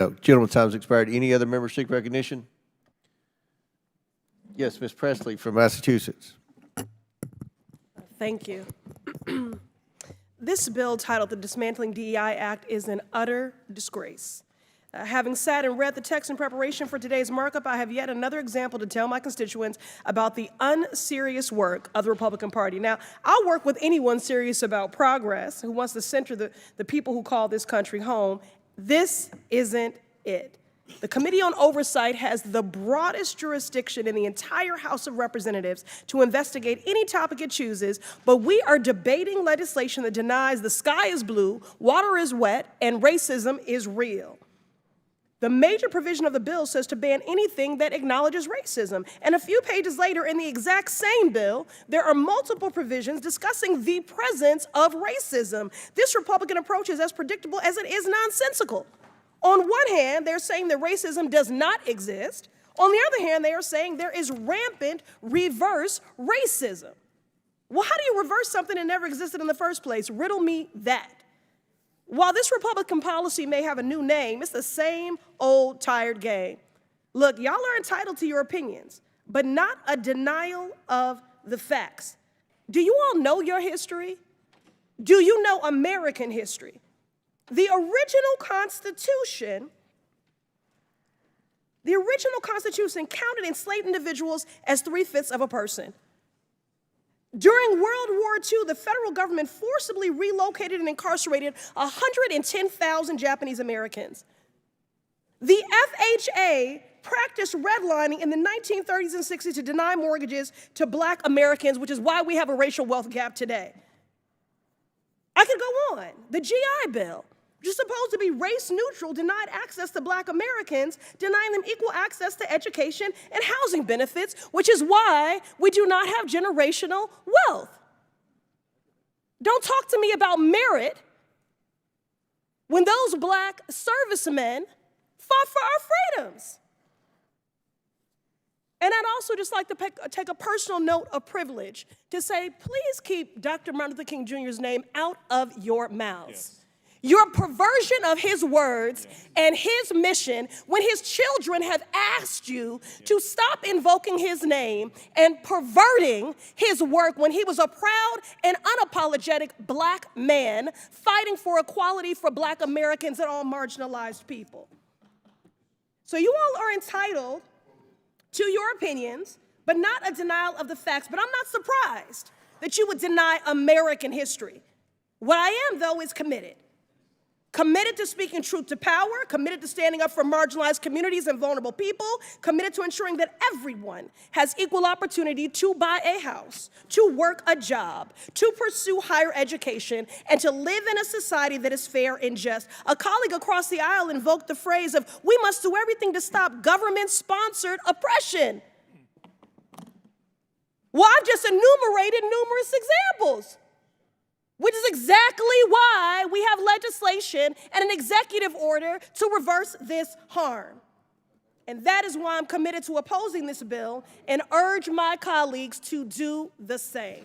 No, gentleman's time's expired. Any other members seek recognition? Yes, Ms. Pressley from Massachusetts. Thank you. This bill titled the Dismantling DEI Act is an utter disgrace. Having sat and read the text in preparation for today's markup, I have yet another example to tell my constituents about the unserious work of the Republican Party. Now, I'll work with anyone serious about progress who wants to center the people who call this country home. This isn't it. The Committee on Oversight has the broadest jurisdiction in the entire House of Representatives to investigate any topic it chooses, but we are debating legislation that denies the sky is blue, water is wet, and racism is real. The major provision of the bill says to ban anything that acknowledges racism. And a few pages later in the exact same bill, there are multiple provisions discussing the presence of racism. This Republican approach is as predictable as it is nonsensical. On one hand, they're saying that racism does not exist. On the other hand, they are saying there is rampant reverse racism. Well, how do you reverse something that never existed in the first place? Riddle me that. While this Republican policy may have a new name, it's the same old tired game. Look, y'all are entitled to your opinions, but not a denial of the facts. Do you all know your history? Do you know American history? The original Constitution counted enslaved individuals as 3/5 of a person. During World War II, the federal government forcibly relocated and incarcerated 110,000 Japanese Americans. The FHA practiced redlining in the 1930s and 60s to deny mortgages to Black Americans, which is why we have a racial wealth gap today. I could go on. The GI Bill, which is supposed to be race neutral, denied access to Black Americans, denying them equal access to education and housing benefits, which is why we do not have generational wealth. Don't talk to me about merit when those Black servicemen fought for our freedoms. And I'd also just like to take a personal note of privilege to say, please keep Dr. Martin Luther King Jr.'s name out of your mouths. Yes. Your perversion of his words and his mission when his children have asked you to stop invoking his name and perverting his work when he was a proud and unapologetic Black man fighting for equality for Black Americans and all marginalized people. So you all are entitled to your opinions, but not a denial of the facts. But I'm not surprised that you would deny American history. What I am, though, is committed. Committed to speaking truth to power, committed to standing up for marginalized communities and vulnerable people, committed to ensuring that everyone has equal opportunity to buy a house, to work a job, to pursue higher education, and to live in a society that is fair and just. A colleague across the aisle invoked the phrase of, we must do everything to stop government-sponsored oppression. Well, I've just enumerated numerous examples, which is exactly why we have legislation and an executive order to reverse this harm. And that is why I'm committed to opposing this bill and urge my colleagues to do the same.